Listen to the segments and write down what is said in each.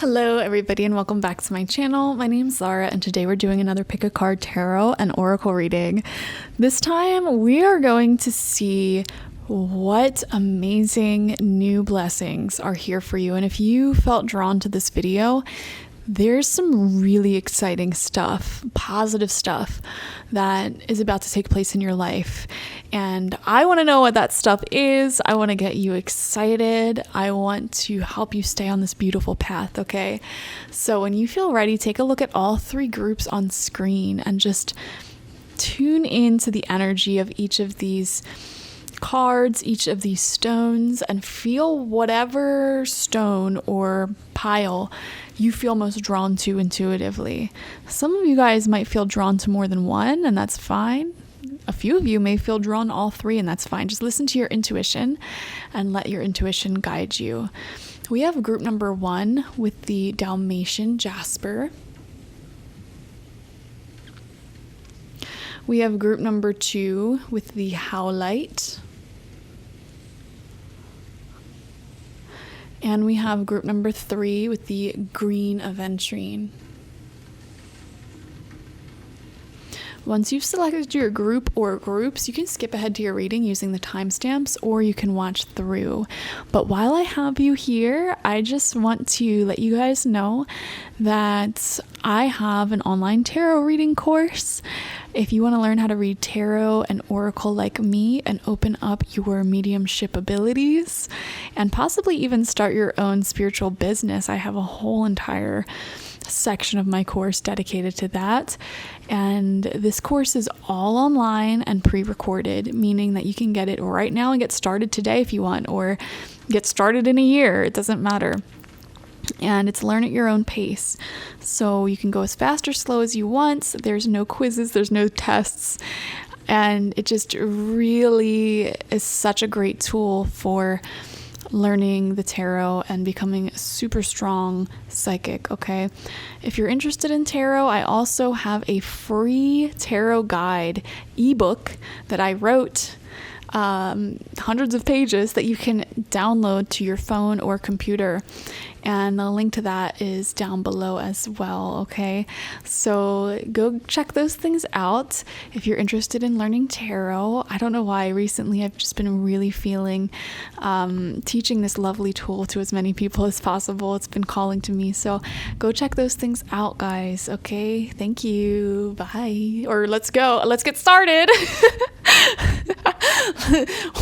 Hello everybody and welcome back to my channel. My name's Zara and today we're doing another pick a card tarot and oracle reading. This time we are going to see what amazing new blessings are here for you. And if you felt drawn to this video, there's some really exciting stuff, positive stuff that is about to take place in your life. And I want to know what that stuff is. I want to get you excited. I want to help you stay on this beautiful path, okay? So when you feel ready, take a look at all three groups on screen and just tune into the energy of each of these cards, each of these stones, and feel whatever stone or pile you feel most drawn to intuitively. Some of you guys might feel drawn to more than one, and that's fine. A few of you may feel drawn to all three, and that's fine. Just listen to your intuition and let your intuition guide you. We have group number 1 with the Dalmatian Jasper. We have group number 2 with the Howlite. And we have group number 3 with the Green Aventurine. Once you've selected your group or groups, you can skip ahead to your reading using the timestamps, or you can watch through. But while I have you here, I just want to let you guys know that I have an online tarot reading course. If you want to learn how to read tarot and oracle like me and open up your mediumship abilities and possibly even start your own spiritual business, I have a whole entire section of my course dedicated to that. And this course is all online and pre-recorded, meaning that you can get it right now and get started today if you want, or get started in a year. It doesn't matter. And it's learn at your own pace. So you can go as fast or slow as you want. There's no quizzes, there's no tests. And it just really is such a great tool for learning the tarot and becoming a super strong psychic, okay? If you're interested in tarot, I also have a free tarot guide ebook that I wrote, hundreds of pages that you can download to your phone or computer. And the link to that is down below as well, okay? So go check those things out if you're interested in learning tarot. I don't know why recently I've just been really feeling teaching this lovely tool to as many people as possible. It's been calling to me. So go check those things out, guys, okay? Thank you. Bye. Or let's go. Let's get started.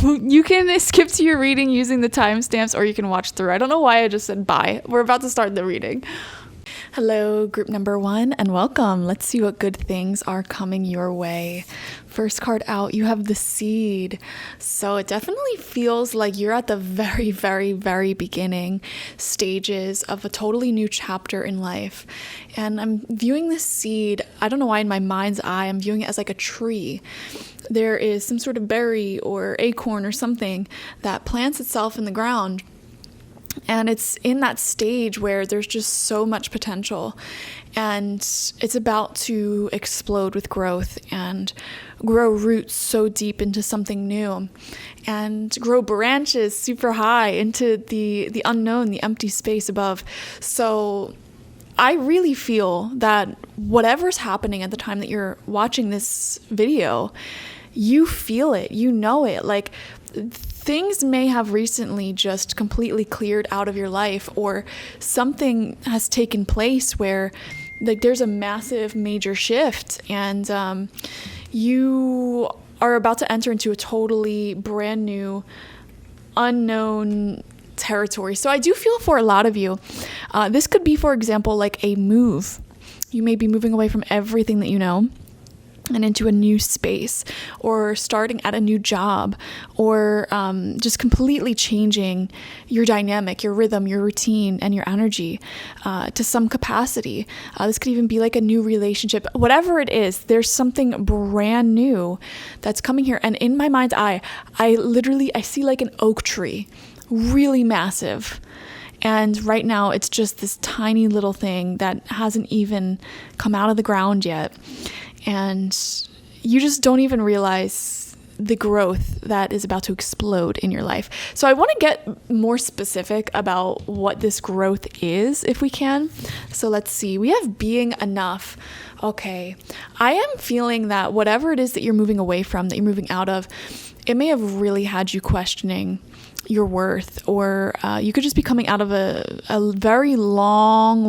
You can skip to your reading using the timestamps, or you can watch through. I don't know why I just said bye. We're about to start the reading. Hello, group number 1, and welcome. Let's see what good things are coming your way. First card out, you have the Seed. So it definitely feels like you're at the very, very, very beginning stages of a totally new chapter in life. And I'm viewing this seed, I don't know why in my mind's eye, I'm viewing it as like a tree. There is some sort of berry or acorn or something that plants itself in the ground. And it's in that stage where there's just so much potential, and it's about to explode with growth and grow roots so deep into something new and grow branches super high into the unknown, the empty space above. So I really feel that whatever's happening at the time that you're watching this video, you feel it, you know it. Like, things may have recently just completely cleared out of your life, or something has taken place where like there's a massive major shift, and you are about to enter into a totally brand new unknown territory. So I do feel for a lot of you, this could be, for example, like a move. You may be moving away from everything that you know and into a new space, or starting at a new job, or just completely changing your dynamic, your rhythm, your routine, and your energy to some capacity. This could even be like a new relationship. Whatever it is, there's something brand new that's coming here. And in my mind's eye, I see like an oak tree, really massive. And right now it's just this tiny little thing that hasn't even come out of the ground yet. And you just don't even realize the growth that is about to explode in your life. So I want to get more specific about what this growth is, if we can. So let's see. We have being enough. Okay. I am feeling that whatever it is that you're moving away from, that you're moving out of, it may have really had you questioning your worth, or you could just be coming out of a very long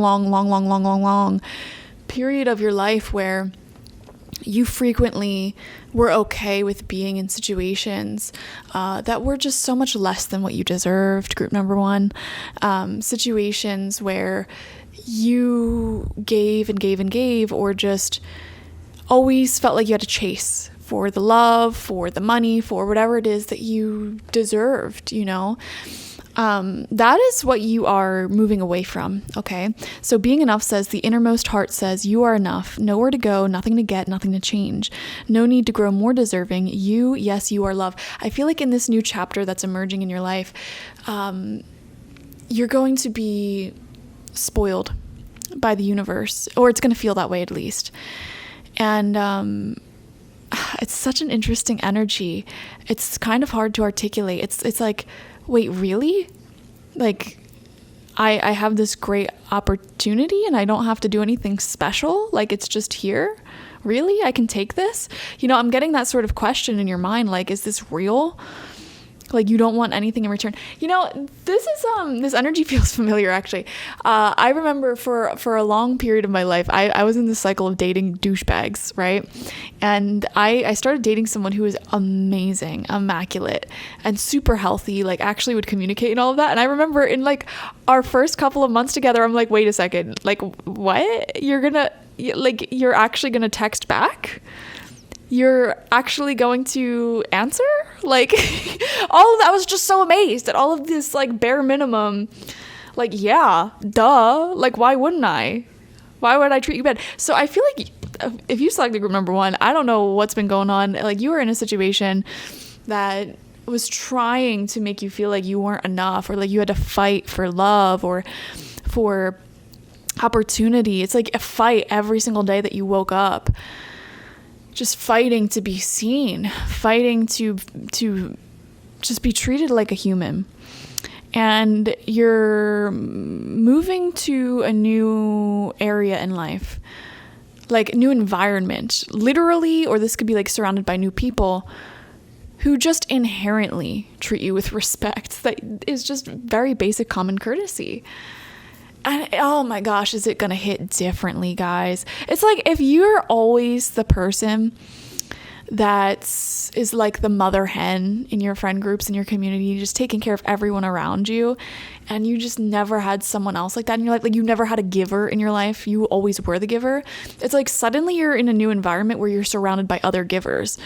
period of your life where you frequently were okay with being in situations that were just so much less than what you deserved. Group number 1, situations where you gave and gave and gave, or just always felt like you had to chase for the love, for the money, for whatever it is that you deserved, that is what you are moving away from. Okay. So being enough says the innermost heart says you are enough, nowhere to go, nothing to get, nothing to change, no need to grow more deserving. Yes, you are love. I feel like in this new chapter that's emerging in your life, you're going to be spoiled by the universe, or it's going to feel that way at least. And, it's such an interesting energy. It's kind of hard to articulate. It's like, wait, really? Like, I have this great opportunity and I don't have to do anything special? Like, it's just here? Really? I can take this? I'm getting that sort of question in your mind. Like, is this real? Like, you don't want anything in return. This is this energy feels familiar, actually. I remember for a long period of my life, I was in this cycle of dating douchebags, right? And I started dating someone who was amazing, immaculate, and super healthy, like actually would communicate and all of that. And I remember in like our first couple of months together, I'm like, wait a second, like, what? You're actually gonna text back? You're actually going to answer? Like, all of that, I was just so amazed at all of this, like, bare minimum, like, yeah, duh, like, why wouldn't I? Why would I treat you bad? So I feel like if you selected group number 1, I don't know what's been going on. Like, you were in a situation that was trying to make you feel like you weren't enough, or like you had to fight for love or for opportunity. It's like a fight every single day that you woke up. Just fighting to be seen, fighting to just be treated like a human. And you're moving to a new area in life, like a new environment, literally, or this could be like surrounded by new people who just inherently treat you with respect. That is just very basic common courtesy. And oh my gosh, is it going to hit differently, guys? It's like if you're always the person that is like the mother hen in your friend groups, in your community, just taking care of everyone around you, and you just never had someone else like that in your life, like you never had a giver in your life, you always were the giver. It's like suddenly you're in a new environment where you're surrounded by other givers.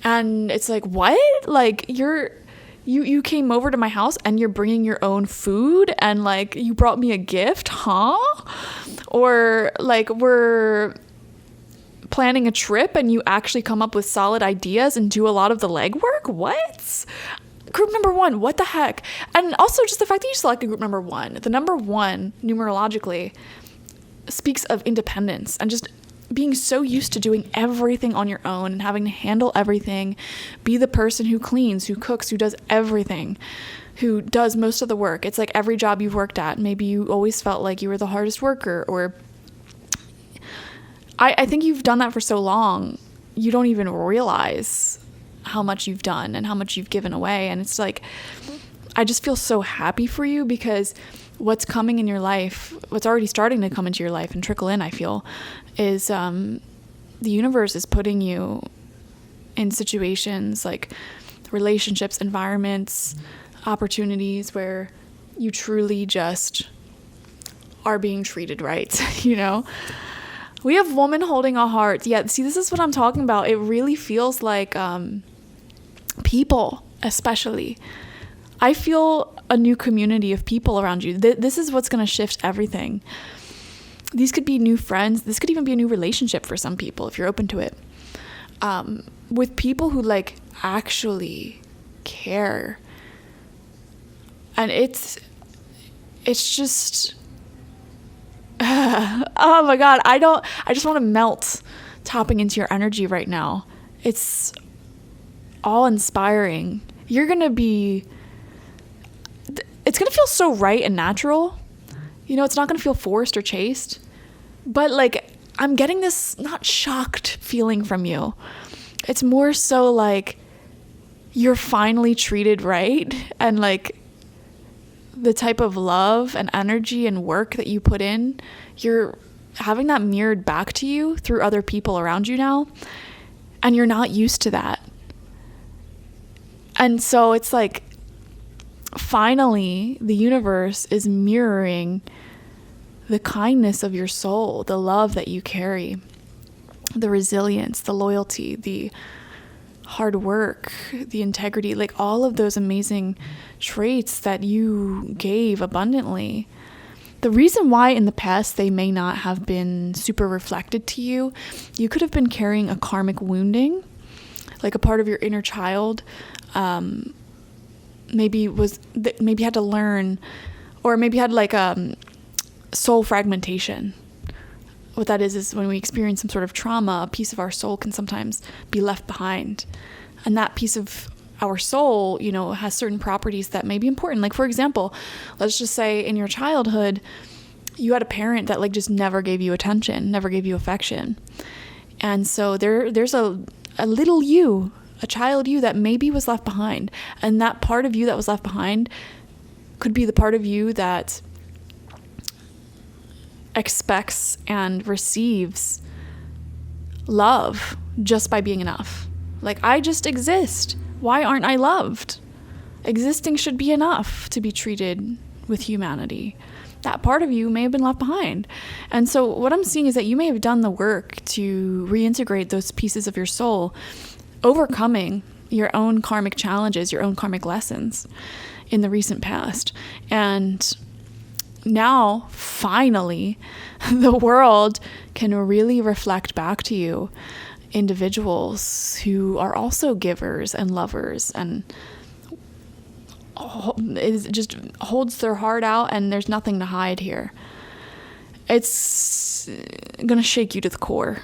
And it's like, what? Like you came over to my house and you're bringing your own food, and like you brought me a gift, huh? Or like we're planning a trip and you actually come up with solid ideas and do a lot of the legwork? What? Group number 1, what the heck? And also just the fact that you selected group number 1. The number 1 numerologically speaks of independence and just being so used to doing everything on your own and having to handle everything, be the person who cleans, who cooks, who does everything, who does most of the work. It's like every job you've worked at, maybe you always felt like you were the hardest worker, or I think you've done that for so long, you don't even realize how much you've done and how much you've given away. And it's like, I just feel so happy for you, because what's coming in your life, what's already starting to come into your life and trickle in, I feel, is the universe is putting you in situations like relationships, environments, opportunities where you truly just are being treated right, We have woman holding a heart. Yeah, see, this is what I'm talking about. It really feels like people, especially. I feel a new community of people around you. This is what's going to shift everything. These could be new friends. This could even be a new relationship for some people if you're open to it. With people who like actually care. And it's just, oh my God, I just want to melt tapping into your energy right now. It's awe-inspiring. You're going to be, it's going to feel so right and natural. You know, it's not going to feel forced or chased. But like, I'm getting this not shocked feeling from you. It's more so like you're finally treated right, and like the type of love and energy and work that you put in, you're having that mirrored back to you through other people around you now, and you're not used to that. And so it's like finally the universe is mirroring the kindness of your soul, the love that you carry, the resilience, the loyalty, the hard work, the integrity, like all of those amazing traits that you gave abundantly. The reason why in the past they may not have been super reflected to you, you could have been carrying a karmic wounding, like a part of your inner child, maybe had to learn, or maybe had like soul fragmentation. What that is when we experience some sort of trauma, a piece of our soul can sometimes be left behind. And that piece of our soul, you know, has certain properties that may be important. Like, for example, let's just say in your childhood, you had a parent that like just never gave you attention, never gave you affection. And so there's a little you, a child you that maybe was left behind. And that part of you that was left behind could be the part of you that expects and receives love just by being enough. Like, I just exist. Why aren't I loved? Existing should be enough to be treated with humanity. That part of you may have been left behind. And so what I'm seeing is that you may have done the work to reintegrate those pieces of your soul, overcoming your own karmic challenges, your own karmic lessons in the recent past. And now, finally, the world can really reflect back to you individuals who are also givers and lovers, and it just holds their heart out, and there's nothing to hide here. It's gonna shake you to the core,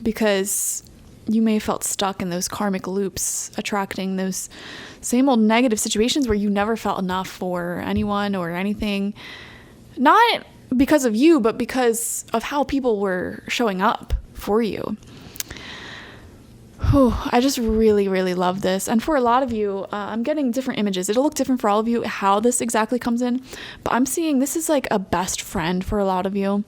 because you may have felt stuck in those karmic loops, attracting those same old negative situations where you never felt enough for anyone or anything. Not because of you, but because of how people were showing up for you. I just really, really love this. And for a lot of you, I'm getting different images. It'll look different for all of you how this exactly comes in. But I'm seeing this is like a best friend for a lot of you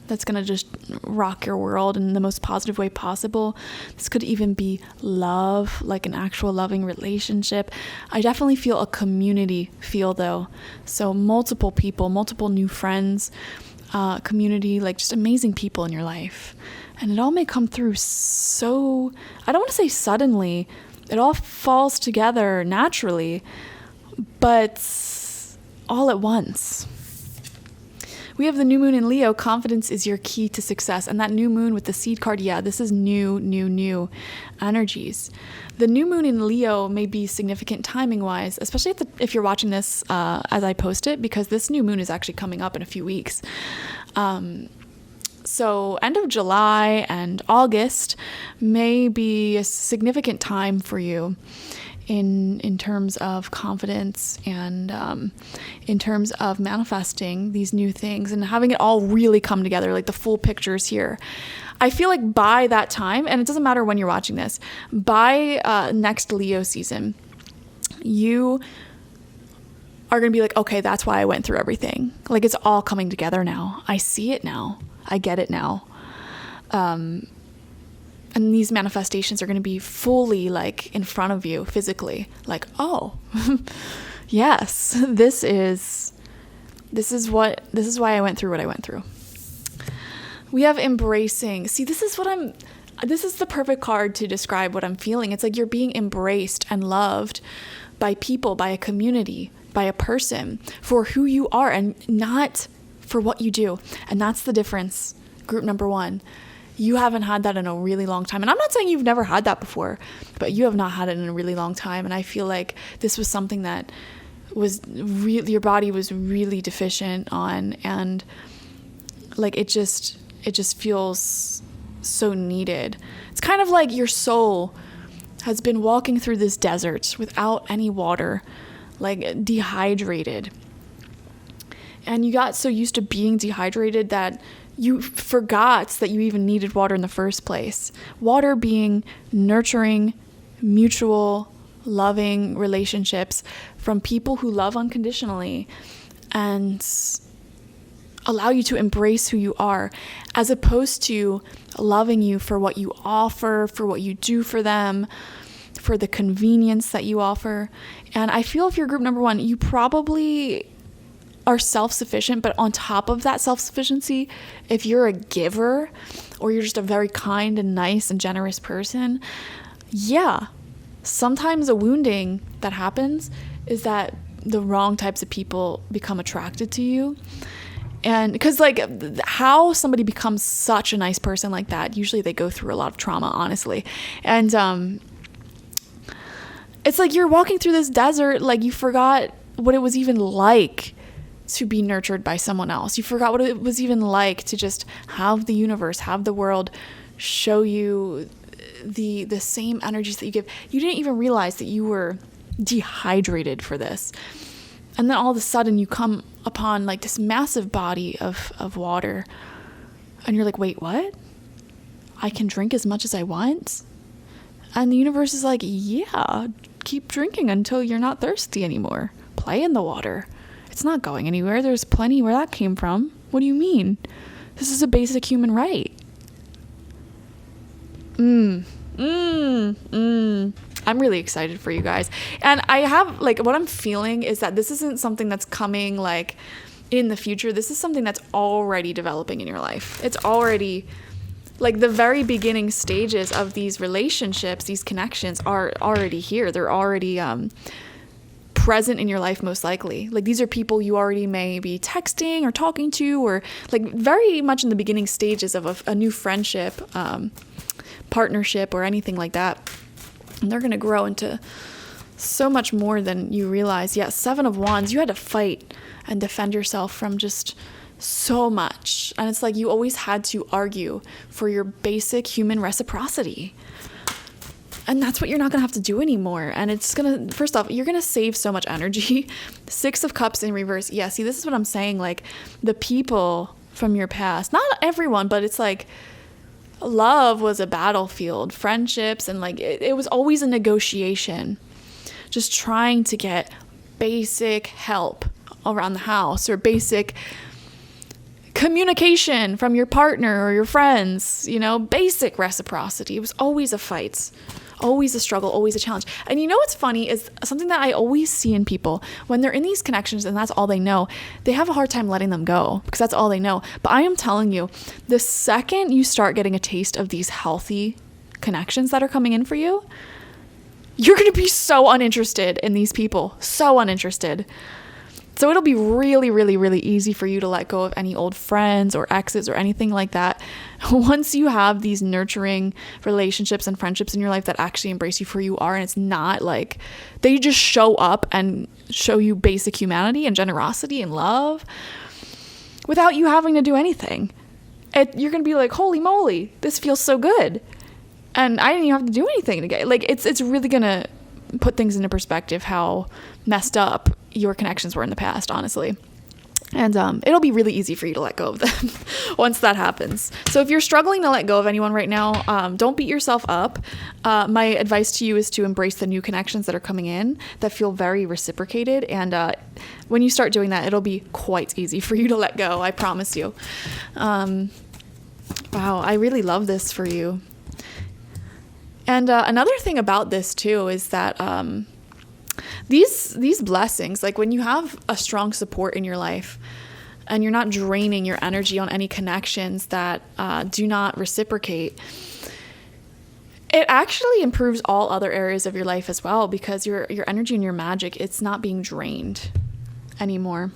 that's going to just rock your world in the most positive way possible. This could even be love, like an actual loving relationship. I definitely feel a community feel though. So multiple people, multiple new friends, community, like just amazing people in your life. And it all may come through so, I don't want to say suddenly, it all falls together naturally, but all at once. We have the new moon in Leo. Confidence is your key to success. And that new moon with the seed card, yeah, this is new energies. The new moon in Leo may be significant timing-wise, especially if you're watching this as I post it, because this new moon is actually coming up in a few weeks. So end of July and August may be a significant time for you in terms of confidence and in terms of manifesting these new things and having it all really come together, like the full pictures here. I feel like by that time, and it doesn't matter when you're watching this, by next Leo season, you are going to be like, okay, that's why I went through everything. Like, it's all coming together now. I see it now. I get it now. And these manifestations are going to be fully like in front of you physically. Like, oh, yes, this is why I went through what I went through. We have embracing. See, this is the perfect card to describe what I'm feeling. It's like you're being embraced and loved by people, by a community, by a person for who you are and not for what you do. And that's the difference. Group number one. You haven't had that in a really long time. And I'm not saying you've never had that before, but you have not had it in a really long time. And I feel like this was something that was really, your body was really deficient on. And like, it just feels so needed. It's kind of like your soul has been walking through this desert without any water, like dehydrated. And you got so used to being dehydrated that you forgot that you even needed water in the first place. Water being nurturing, mutual, loving relationships from people who love unconditionally and allow you to embrace who you are, as opposed to loving you for what you offer, for what you do for them, for the convenience that you offer. And I feel if you're group number 1, you probably are self-sufficient, but on top of that self-sufficiency, if you're a giver or you're just a very kind and nice and generous person, yeah, sometimes a wounding that happens is that the wrong types of people become attracted to you. And because like how somebody becomes such a nice person like that, usually they go through a lot of trauma, honestly. And it's like you're walking through this desert, like you forgot what it was even like to be nurtured by someone else. You forgot what it was even like to just have the universe, have the world show you the same energies that you give. You didn't even realize that you were dehydrated for this. And then all of a sudden you come upon like this massive body of water and you're like, wait, what? I can drink as much as I want? And the universe is like, yeah, keep drinking until you're not thirsty anymore. Play in the water. It's not going anywhere. There's plenty where that came from. What do you mean? This is a basic human right. I'm really excited for you guys. And I have, like, what I'm feeling is that this isn't something that's coming, like, in the future. This is something that's already developing in your life. It's already, like, the very beginning stages of these relationships, these connections are already here. They're already present in your life, most likely. Like, these are people you already may be texting or talking to, or, like, very much in the beginning stages of a new friendship, partnership, or anything like that. And they're going to grow into so much more than you realize. Yeah, 7 of Wands, you had to fight and defend yourself from just so much. And it's like you always had to argue for your basic human reciprocity. And that's what you're not going to have to do anymore. And it's going to, first off, you're going to save so much energy. 6 of Cups in reverse. Yeah, see, this is what I'm saying. Like, the people from your past, not everyone, but it's like, love was a battlefield, friendships, and like it was always a negotiation, just trying to get basic help around the house or basic communication from your partner or your friends, you know, basic reciprocity. It was always a fight, always a struggle, always a challenge. And you know what's funny is something that I always see in people when they're in these connections and that's all they know, they have a hard time letting them go because that's all they know. But I am telling you, the second you start getting a taste of these healthy connections that are coming in for you, you're going to be so uninterested in these people, so uninterested. So it'll be really, really, really easy for you to let go of any old friends or exes or anything like that once you have these nurturing relationships and friendships in your life that actually embrace you for who you are. And it's not like they just show up and show you basic humanity and generosity and love without you having to do anything. You're going to be like, holy moly, this feels so good. And I didn't even have to do anything to get, like, it's really going to put things into perspective how messed up your connections were in the past, honestly. And it'll be really easy for you to let go of them once that happens. So if you're struggling to let go of anyone right now, don't beat yourself up. My advice to you is to embrace the new connections that are coming in that feel very reciprocated. And when you start doing that, it'll be quite easy for you to let go. I promise you. Wow, I really love this for you. And another thing about this too is that these blessings, like when you have a strong support in your life and you're not draining your energy on any connections that do not reciprocate, it actually improves all other areas of your life as well, because your energy and your magic, it's not being drained anymore.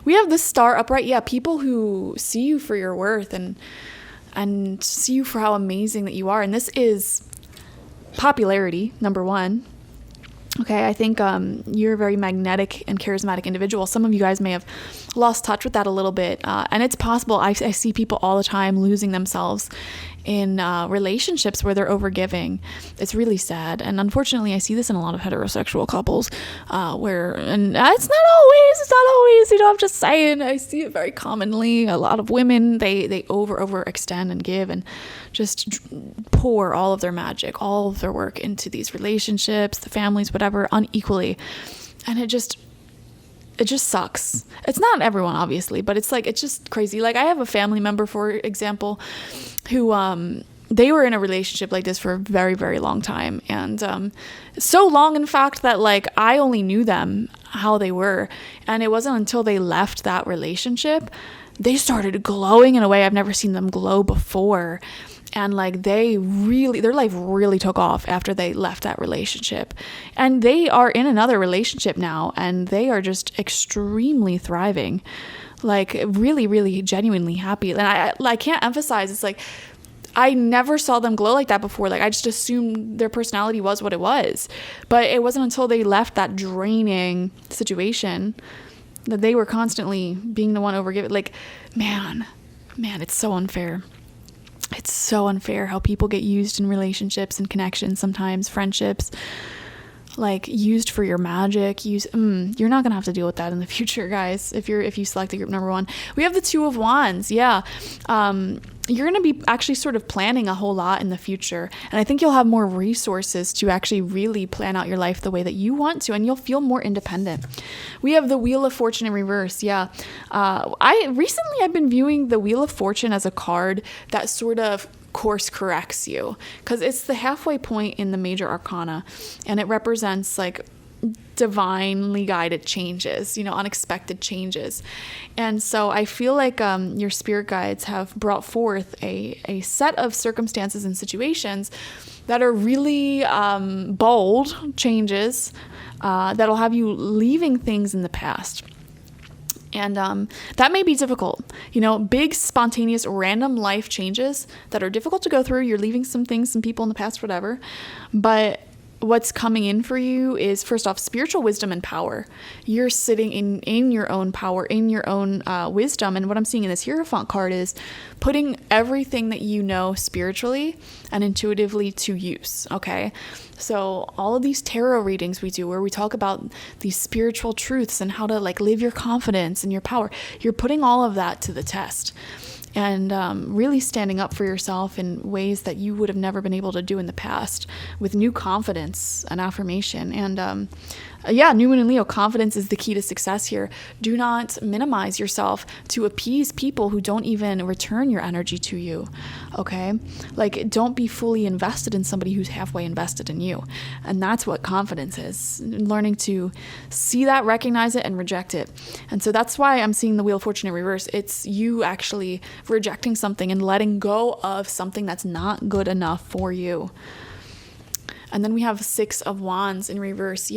We have this star upright. Yeah, people who see you for your worth and see you for how amazing that you are. And this is popularity, number 1. Okay, I think you're a very magnetic and charismatic individual. Some of you guys may have lost touch with that a little bit. And it's possible. I see people all the time losing themselves in relationships where they're overgiving. It's really sad. And unfortunately, I see this in a lot of heterosexual couples and it's not always, I'm just saying, I see it very commonly. A lot of women, they overextend and give and just pour all of their magic, all of their work into these relationships, the families, whatever, unequally. And it just sucks. It's not everyone, obviously, but it's just crazy. Like, I have a family member, for example, who they were in a relationship like this for a very, very long time. And so long, in fact, that like I only knew them how they were. And it wasn't until they left that relationship, they started glowing in a way I've never seen them glow before. And like their life really took off after they left that relationship. And they are in another relationship now, and they are just extremely thriving, like really, really genuinely happy. And I can't emphasize, it's like, I never saw them glow like that before. Like, I just assumed their personality was what it was. But it wasn't until they left that draining situation that they were constantly being the one overgiven. Like, man, it's so unfair. It's so unfair how people get used in relationships and connections, sometimes friendships, like used for your magic. You're not gonna have to deal with that in the future, guys, if you select the group number 1. We have the 2 of Wands. You're going to be actually sort of planning a whole lot in the future. And I think you'll have more resources to actually really plan out your life the way that you want to, and you'll feel more independent. We have the Wheel of Fortune in reverse. I've been viewing the Wheel of Fortune as a card that sort of course corrects you, because it's the halfway point in the major arcana, and it represents like divinely guided changes, unexpected changes. And so I feel like your spirit guides have brought forth a set of circumstances and situations that are really bold changes that'll have you leaving things in the past. And that may be difficult, big, spontaneous, random life changes that are difficult to go through. You're leaving some things, some people in the past, whatever. But what's coming in for you is, first off, spiritual wisdom and power. You're sitting in your own power, in your own wisdom. And what I'm seeing in this Hierophant card is putting everything that you know spiritually and intuitively to use, okay? So all of these tarot readings we do where we talk about these spiritual truths and how to like live your confidence and your power, you're putting all of that to the test. And really standing up for yourself in ways that you would have never been able to do in the past with new confidence and affirmation. And New Moon in Leo, confidence is the key to success here. Do not minimize yourself to appease people who don't even return your energy to you, okay? Like, don't be fully invested in somebody who's halfway invested in you. And that's what confidence is, learning to see that, recognize it, and reject it. And so that's why I'm seeing the Wheel of Fortune in reverse. It's you actually rejecting something and letting go of something that's not good enough for you. And then we have 6 of Wands in reverse.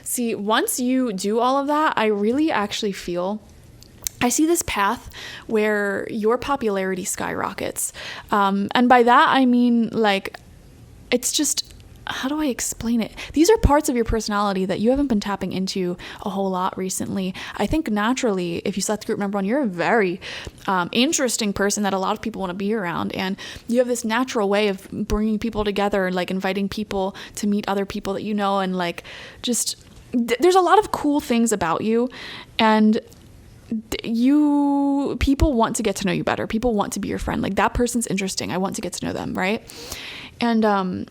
See, once you do all of that, I really actually feel I see this path where your popularity skyrockets. And by that, I mean, like, it's just, how do I explain it? These are parts of your personality that you haven't been tapping into a whole lot recently. I think naturally, if you select group number 1, you're a very interesting person that a lot of people want to be around. And you have this natural way of bringing people together, like inviting people to meet other people that you know. And like, just, there's a lot of cool things about you. And people want to get to know you better. People want to be your friend. Like, that person's interesting. I want to get to know them, right? And,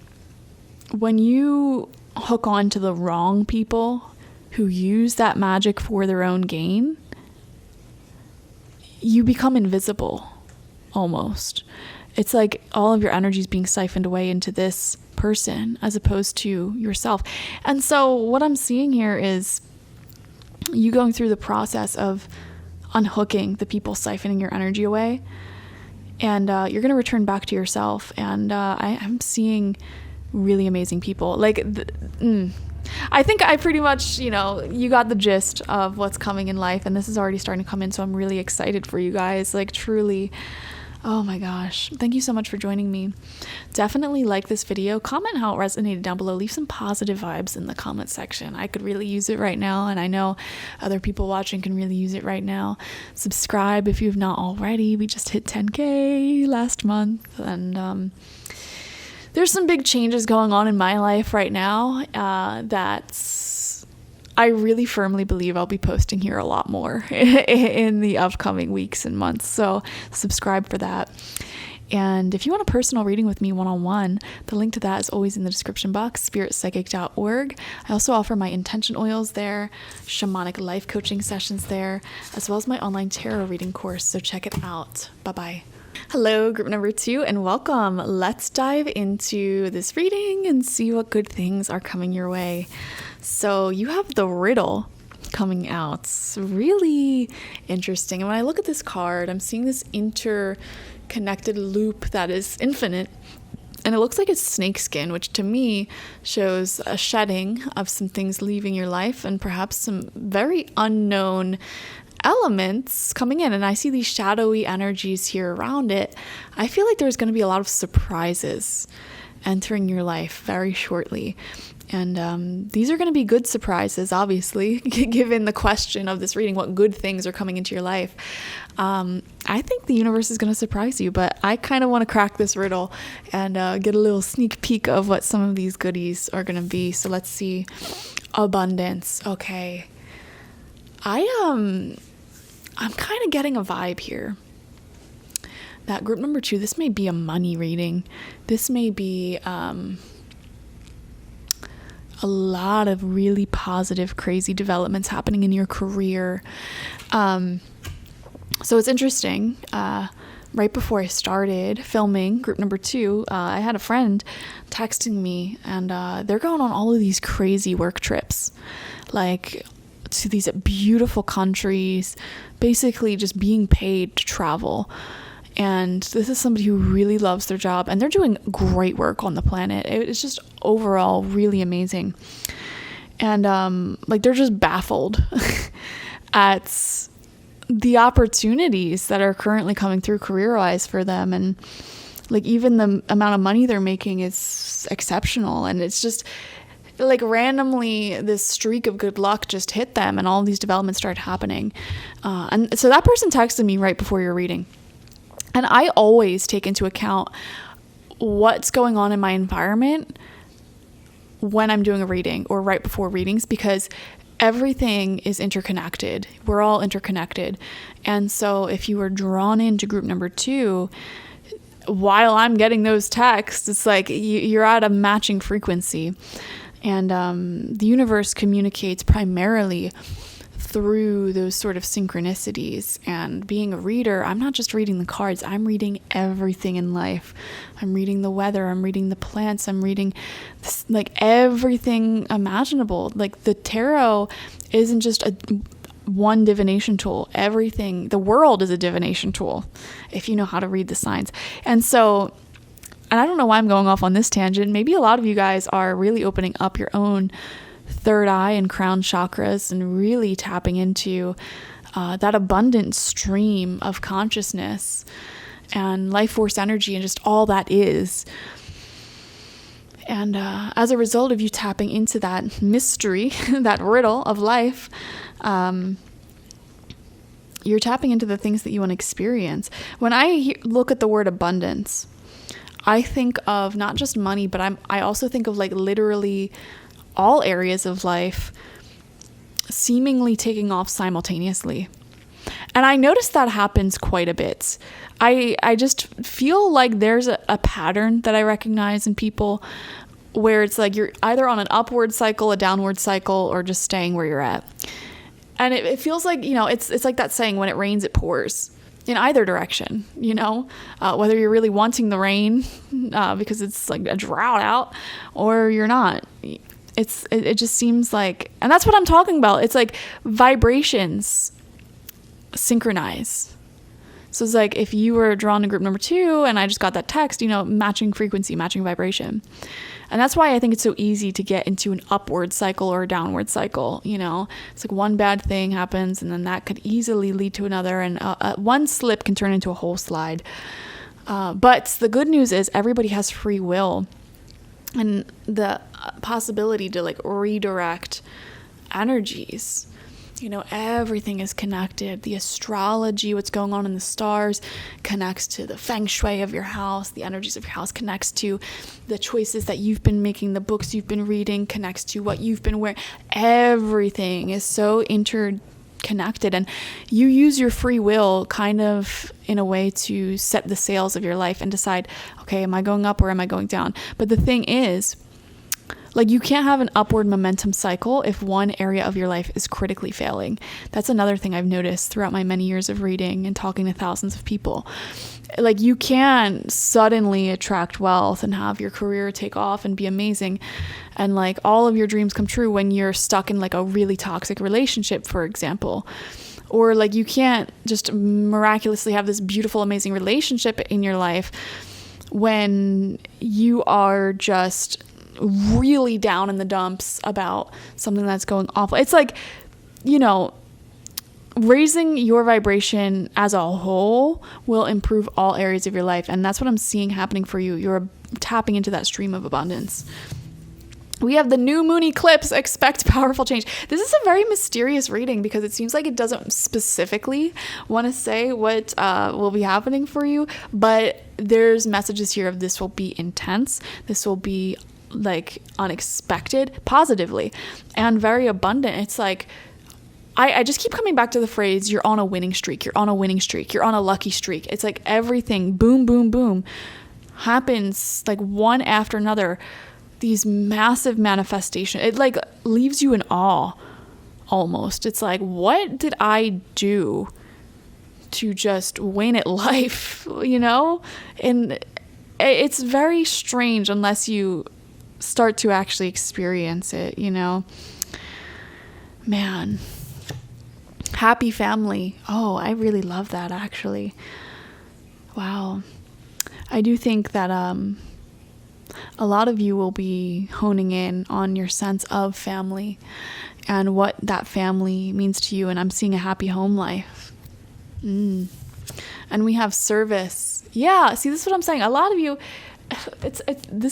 when you hook on to the wrong people who use that magic for their own gain, you become invisible, almost. It's like all of your energy is being siphoned away into this person as opposed to yourself. And so what I'm seeing here is you going through the process of unhooking the people siphoning your energy away, and you're going to return back to yourself. And I'm seeing really amazing people. Like, I think I pretty much, you got the gist of what's coming in life, and this is already starting to come in, so I'm really excited for you guys. Like, truly, Oh my gosh. Thank you so much for joining me. Definitely like this video. Comment how it resonated down below. Leave some positive vibes in the comment section. I could really use it right now, and I know other people watching can really use it right now. Subscribe if you've not already. We just hit 10K last month, and there's some big changes going on in my life right now I really firmly believe I'll be posting here a lot more in the upcoming weeks and months. So subscribe for that. And if you want a personal reading with me one-on-one, the link to that is always in the description box, spiritpsychic.org. I also offer my intention oils there, shamanic life coaching sessions there, as well as my online tarot reading course. So check it out. Bye-bye. Hello, group number 2, and welcome. Let's dive into this reading and see what good things are coming your way. So you have the riddle coming out. It's really interesting. And when I look at this card, I'm seeing this interconnected loop that is infinite. And it looks like it's snakeskin, which to me shows a shedding of some things leaving your life and perhaps some very unknown elements coming in. And I see these shadowy energies here around it. I feel like there's going to be a lot of surprises entering your life very shortly. And these are going to be good surprises, obviously, given the question of this reading, what good things are coming into your life. I think the universe is going to surprise you, but I kind of want to crack this riddle and get a little sneak peek of what some of these goodies are going to be. So let's see. Abundance. Okay. I'm kind of getting a vibe here. That group number 2, this may be a money reading. This may be a lot of really positive, crazy developments happening in your career. So it's interesting. Right before I started filming group number 2, I had a friend texting me, and they're going on all of these crazy work trips, like to these beautiful countries, basically just being paid to travel. And this is somebody who really loves their job, and they're doing great work on the planet. It's just overall really amazing. And they're just baffled at the opportunities that are currently coming through career-wise for them. And like even the amount of money they're making is exceptional. And it's just like randomly this streak of good luck just hit them, and all these developments started happening. And so that person texted me right before your reading. And I always take into account what's going on in my environment when I'm doing a reading or right before readings, because everything is interconnected. We're all interconnected. And so if you were drawn into group number 2, while I'm getting those texts, it's like you're at a matching frequency. And the universe communicates primarily through those sort of synchronicities. And being a reader, I'm not just reading the cards, I'm reading everything in life. I'm reading the weather, I'm reading the plants, I'm reading this, like everything imaginable. Like the tarot isn't just one divination tool. Everything, the world is a divination tool if you know how to read the signs. And so, and I don't know why I'm going off on this tangent. Maybe a lot of you guys are really opening up your own third eye and crown chakras and really tapping into that abundant stream of consciousness and life force energy and just all that is. And as a result of you tapping into that mystery, that riddle of life, you're tapping into the things that you want to experience. When I look at the word abundance, I think of not just money, but I also think of like literally all areas of life seemingly taking off simultaneously. And I notice that happens quite a bit. I just feel like there's a pattern that I recognize in people where it's like you're either on an upward cycle, a downward cycle, or just staying where you're at. And it feels like, it's like that saying, when it rains, it pours. In either direction, whether you're really wanting the rain because it's like a drought out, or you're not. It just seems like, and that's what I'm talking about. It's like vibrations synchronize. So it's like if you were drawn to group number 2 and I just got that text, matching frequency, matching vibration. And that's why I think it's so easy to get into an upward cycle or a downward cycle. It's like one bad thing happens and then that could easily lead to another. And one slip can turn into a whole slide. But the good news is everybody has free will and the possibility to like redirect energies. You know, everything is connected. The astrology, what's going on in the stars, connects to the feng shui of your house. The energies of your house connects to the choices that you've been making, the books you've been reading, connects to what you've been wearing. Everything is so interconnected, and you use your free will kind of in a way to set the sails of your life and decide, okay, am I going up or am I going down? But the thing is, like, you can't have an upward momentum cycle if one area of your life is critically failing. That's another thing I've noticed throughout my many years of reading and talking to thousands of people. Like, you can suddenly attract wealth and have your career take off and be amazing, and like all of your dreams come true when you're stuck in like a really toxic relationship, for example. Or like, you can't just miraculously have this beautiful, amazing relationship in your life when you are just really down in the dumps about something that's going awful. It's like, you know, raising your vibration as a whole will improve all areas of your life. And that's what I'm seeing happening for you. You're tapping into that stream of abundance. We have the new moon eclipse. Expect powerful change. This is a very mysterious reading because it seems like it doesn't specifically want to say what will be happening for you, but there's messages here of this will be intense. This will be like unexpected, positively, and very abundant. It's like, I just keep coming back to the phrase, you're on a winning streak, you're on a winning streak, you're on a lucky streak. It's like everything, boom, boom, boom, happens like one after another. These massive manifestations, it like leaves you in awe almost. It's like, what did I do to just win at life, you know? And it's very strange unless you start to actually experience it, you know. Man, happy family. Oh, I really love that, actually. Wow. I do think that a lot of you will be honing in on your sense of family and what that family means to you. And I'm seeing a happy home life. And we have service. Yeah, see, this is what I'm saying. A lot of you, this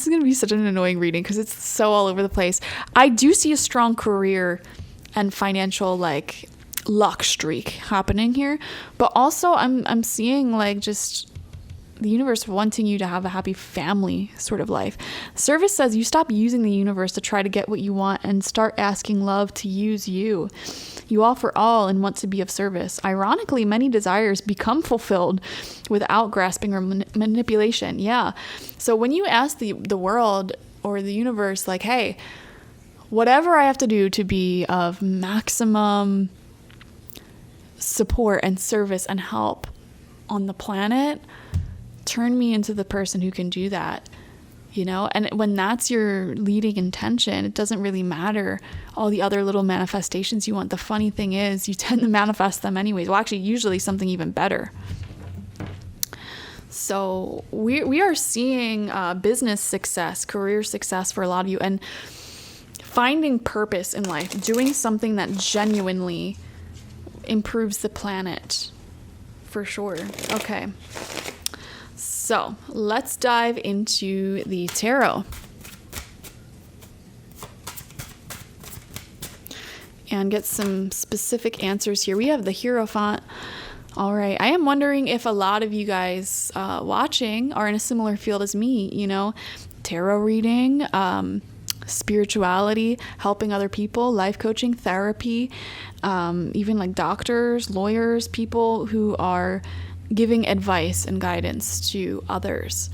is going to be such an annoying reading because it's so all over the place. I do see a strong career and financial like luck streak happening here, but also I'm seeing like just the universe wanting you to have a happy family sort of life. Service says you stop using the universe to try to get what you want and start asking love to use you. You offer all and want to be of service. Ironically, many desires become fulfilled without grasping or manipulation. Yeah. So when you ask the world or the universe, like, hey, whatever I have to do to be of maximum support and service and help on the planet, turn me into the person who can do that, you know? And when that's your leading intention, it doesn't really matter all the other little manifestations you want. The funny thing is you tend to manifest them anyways. Well, actually, usually something even better. So we are seeing business success, career success for a lot of you, and finding purpose in life, doing something that genuinely improves the planet, for sure. Okay. So let's dive into the tarot and get some specific answers here. We have the Hierophant. All right. I am wondering if a lot of you guys watching are in a similar field as me, you know, tarot reading, spirituality, helping other people, life coaching, therapy, even like doctors, lawyers, people who are giving advice and guidance to others.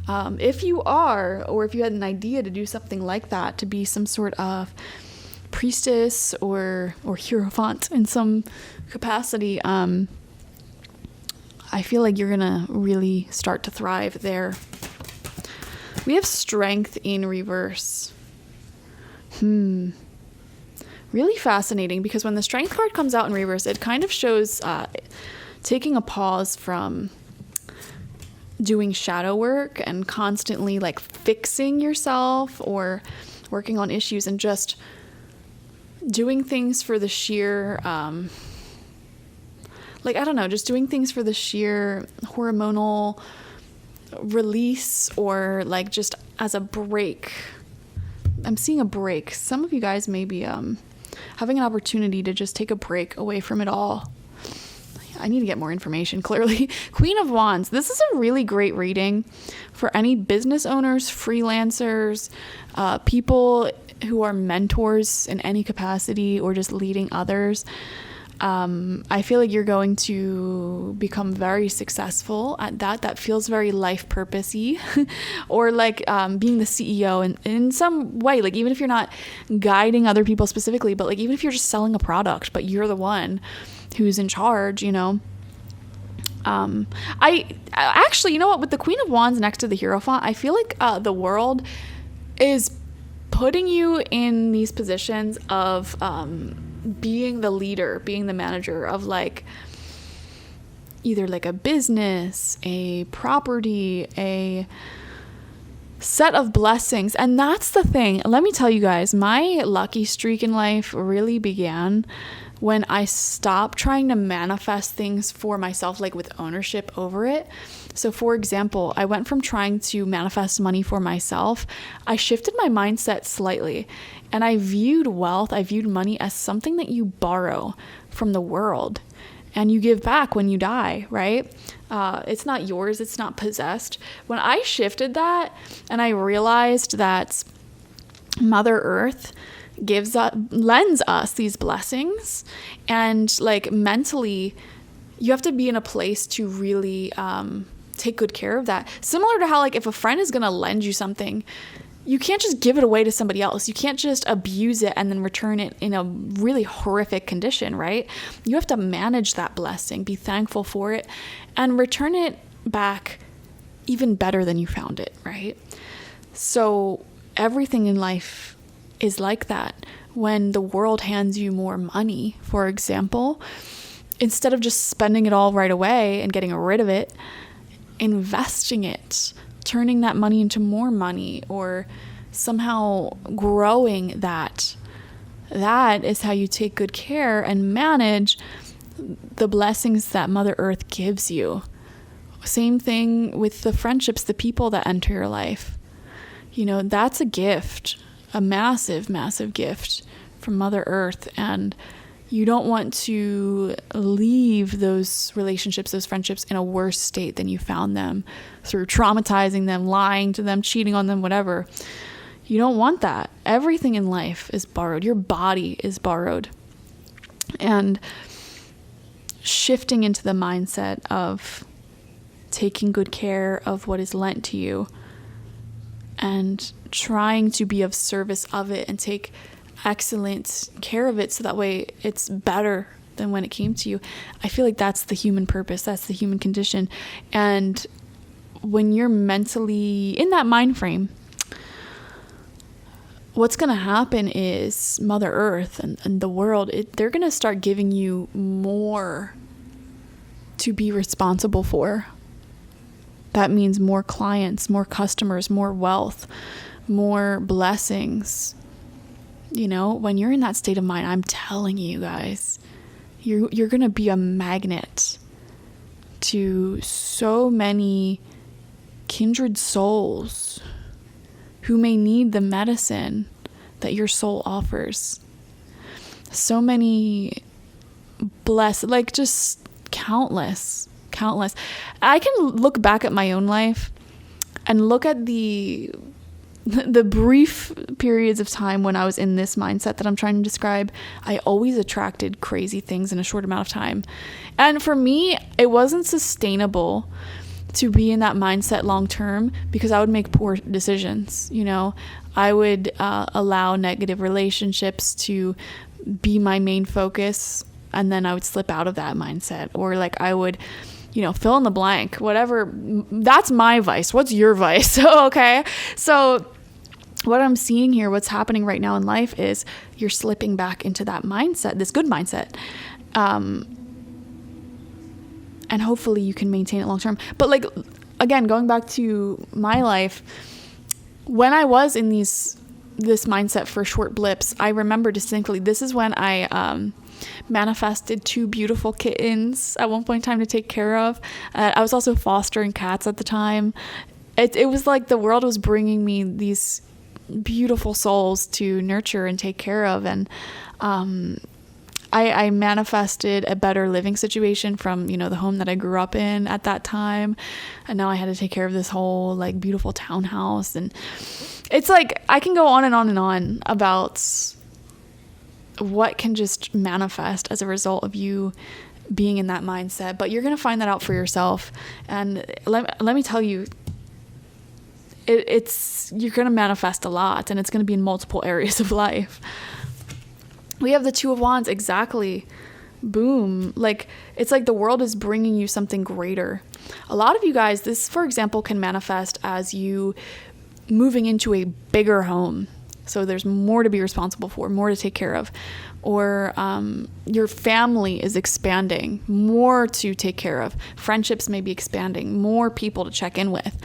If you are, or if you had an idea to do something like that, to be some sort of priestess or hierophant in some capacity, I feel like you're gonna really start to thrive there. We have Strength in reverse. Really fascinating, because when the Strength card comes out in reverse, it kind of shows taking a pause from doing shadow work and constantly like fixing yourself or working on issues, and just doing things for the sheer like, I don't know, just doing things for the sheer hormonal release or like just as a break. I'm seeing a break. Some of you guys may be having an opportunity to just take a break away from it all. I need to get more information, clearly. Queen of Wands. This is a really great reading for any business owners, freelancers, people who are mentors in any capacity or just leading others. I feel like you're going to become very successful at that. That feels very life purpose-y or like being the CEO in some way, like even if you're not guiding other people specifically, but like even if you're just selling a product, but you're the one who's in charge, you know. I actually, you know what, with the Queen of Wands next to the Hierophant, I feel like the world is putting you in these positions of being the leader, being the manager of like either like a business, a property, a set of blessings. And that's the thing. Let me tell you guys, my lucky streak in life really began when I stopped trying to manifest things for myself, like with ownership over it. So for example, I went from trying to manifest money for myself, I shifted my mindset slightly, and I viewed wealth, I viewed money as something that you borrow from the world and you give back when you die, right? It's not yours, it's not possessed. When I shifted that and I realized that Mother Earth lends us these blessings, and like mentally you have to be in a place to really take good care of that. Similar to how like if a friend is gonna lend you something, you can't just give it away to somebody else. You can't just abuse it and then return it in a really horrific condition, right? You have to manage that blessing, be thankful for it, and return it back even better than you found it, right? So everything in life is like that. When the world hands you more money, for example, instead of just spending it all right away and getting rid of it, investing it, turning that money into more money, or somehow growing that is how you take good care and manage the blessings that Mother Earth gives you. Same thing with the friendships, the people that enter your life. You know, that's a gift, a massive, massive gift from Mother Earth, and you don't want to leave those relationships, those friendships in a worse state than you found them through traumatizing them, lying to them, cheating on them, whatever. You don't want that. Everything in life is borrowed. Your body is borrowed. And shifting into the mindset of taking good care of what is lent to you and trying to be of service of it and take excellent care of it so that way it's better than when it came to you. I feel like that's the human purpose. That's the human condition. And when you're mentally in that mind frame, what's going to happen is Mother Earth and the world, they're going to start giving you more to be responsible for. That means more clients, more customers, more wealth, more blessings. You know, when you're in that state of mind, I'm telling you guys, you're going to be a magnet to so many kindred souls who may need the medicine that your soul offers. So many blessed, like just countless. I can look back at my own life and look at the brief periods of time when I was in this mindset that I'm trying to describe. I always attracted crazy things in a short amount of time. And for me, it wasn't sustainable to be in that mindset long term because I would make poor decisions. You know, I would allow negative relationships to be my main focus, and then I would slip out of that mindset, or like I would, you know, fill in the blank, whatever. That's my vice. What's your vice? Okay. So what I'm seeing here, what's happening right now in life is you're slipping back into that mindset, this good mindset. And hopefully you can maintain it long term. But like, again, going back to my life, when I was in this mindset for short blips, I remember distinctly, this is when I manifested 2 beautiful kittens at one point in time to take care of. I was also fostering cats at the time. It was like the world was bringing me these beautiful souls to nurture and take care of. And I manifested a better living situation from, the home that I grew up in at that time. And now I had to take care of this whole like beautiful townhouse. And it's like, I can go on and on and on about what can just manifest as a result of you being in that mindset. But you're going to find that out for yourself. And let me tell you, you're going to manifest a lot, and it's going to be in multiple areas of life. We have the 2 of Wands. Exactly. Boom. Like, it's like the world is bringing you something greater. A lot of you guys, this, for example, can manifest as you moving into a bigger home. So there's more to be responsible for, more to take care of. Or your family is expanding, more to take care of. Friendships may be expanding, more people to check in with.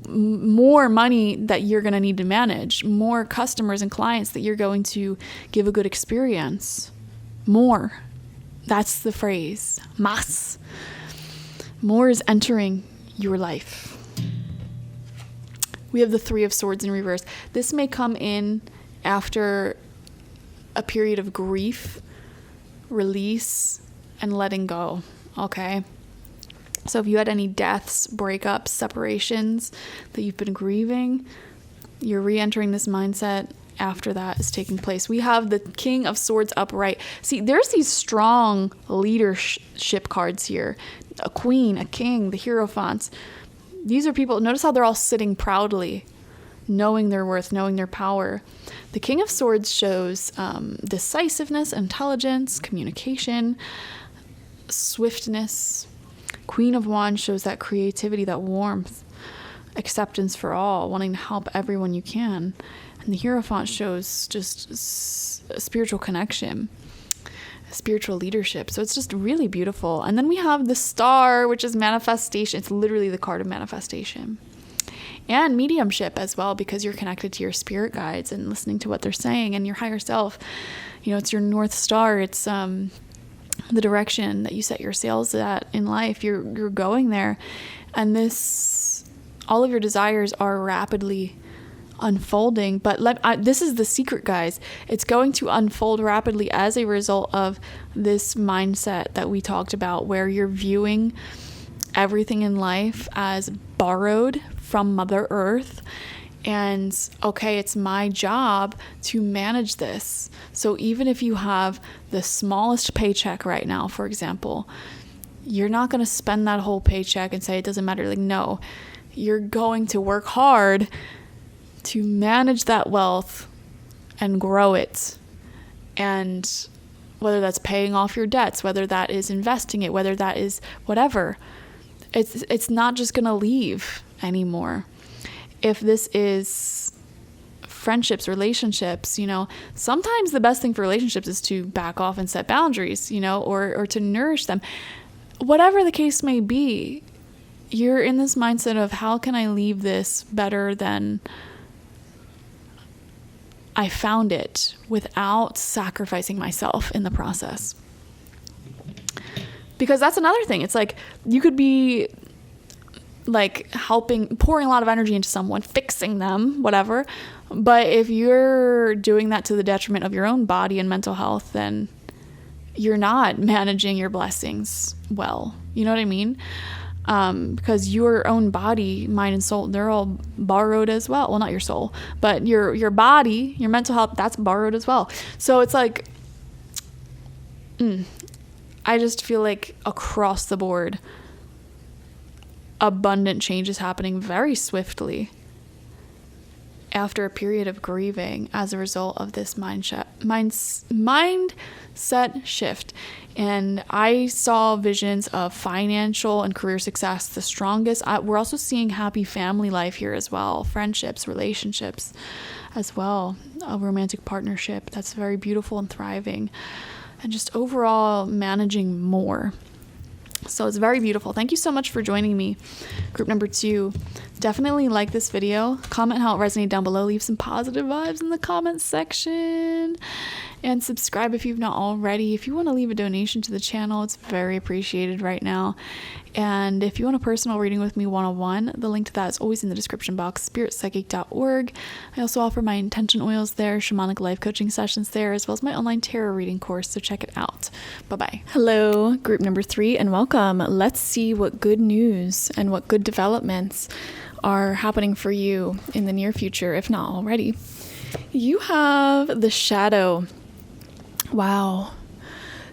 More money that you're going to need to manage, more customers and clients that you're going to give a good experience. More. That's the phrase. Más. More is entering your life. We have the 3 of Swords in reverse. This may come in after a period of grief, release, and letting go. Okay? So if you had any deaths, breakups, separations that you've been grieving, you're re-entering this mindset after that is taking place. We have the King of Swords upright. See, there's these strong leadership cards here. A queen, a king, the Hierophants. These are people, notice how they're all sitting proudly, knowing their worth, knowing their power. The King of Swords shows decisiveness, intelligence, communication, swiftness. Queen of Wands shows that creativity, that warmth, acceptance for all, wanting to help everyone you can. And the Hierophant shows just a spiritual connection, spiritual leadership. So it's just really beautiful. And then we have the Star, which is manifestation. It's literally the card of manifestation. And mediumship as well, because you're connected to your spirit guides and listening to what they're saying and your higher self. It's your North Star. It's the direction that you set your sails at in life. You're going there, and all of your desires are rapidly unfolding. But this is the secret, guys. It's going to unfold rapidly as a result of this mindset that we talked about, where you're viewing everything in life as borrowed from Mother Earth. And okay, it's my job to manage this. So even if you have the smallest paycheck right now, for example, you're not going to spend that whole paycheck and say it doesn't matter. Like, no, you're going to work hard to manage that wealth and grow it. And whether that's paying off your debts, whether that is investing it, whether that is whatever, it's not just going to leave anymore. If this is friendships, relationships, sometimes the best thing for relationships is to back off and set boundaries, or to nourish them. Whatever the case may be, you're in this mindset of, how can I leave this better than I found it, without sacrificing myself in the process? Because that's another thing. It's like, you could be like pouring a lot of energy into someone, fixing them, whatever. But if you're doing that to the detriment of your own body and mental health, then you're not managing your blessings well. You know what I mean? Because your own body, mind and soul, they're all borrowed as well. Well, not your soul, but your body, your mental health, that's borrowed as well. So it's like, I just feel like across the board, abundant change is happening very swiftly after a period of grieving as a result of this mindset shift. And I saw visions of financial and career success the strongest. We're also seeing happy family life here as well, friendships, relationships as well, a romantic partnership that's very beautiful and thriving, and just overall managing more. So it's very beautiful. Thank you so much for joining me. Group number 2. definitely like this video. Comment how it resonated down below. Leave some positive vibes in the comments section. And subscribe if you've not already. If you want to leave a donation to the channel, it's very appreciated right now. And if you want a personal reading with me one-on-one, the link to that is always in the description box, spiritpsychic.org. I also offer my intention oils there, shamanic life coaching sessions there, as well as my online tarot reading course, so check it out. Bye-bye. Hello, group number 3, and welcome. Let's see what good news and what good developments are happening for you in the near future, if not already. You have the shadow. Wow.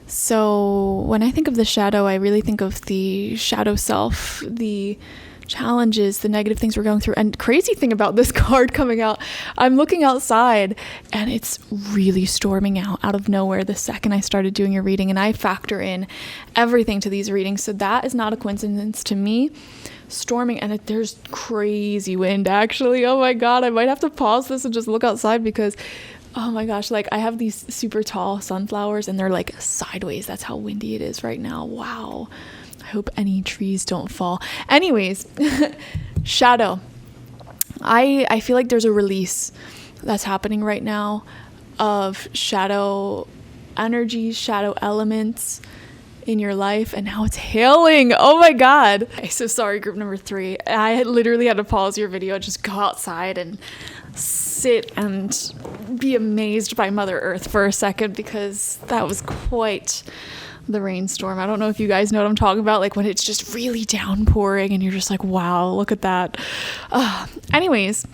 So when I think of the shadow, I really think of the shadow self, the challenges, the negative things we're going through. And crazy thing about this card coming out, I'm looking outside and it's really storming out of nowhere the second I started doing a reading, and I factor in everything to these readings. So that is not a coincidence to me. Storming, and there's crazy wind actually. Oh my God, I might have to pause this and just look outside because oh my gosh, like I have these super tall sunflowers and they're like sideways. That's how windy it is right now. Wow. I hope any trees don't fall. Anyways, shadow. I feel like there's a release that's happening right now of shadow energies, shadow elements in your life, and now it's hailing. Oh my God. Okay, so sorry, group number 3. I literally had to pause your video, just go outside and sit and be amazed by Mother Earth for a second, because that was quite the rainstorm. I don't know if you guys know what I'm talking about, like when it's just really downpouring and you're just like, wow, look at that. Anyways,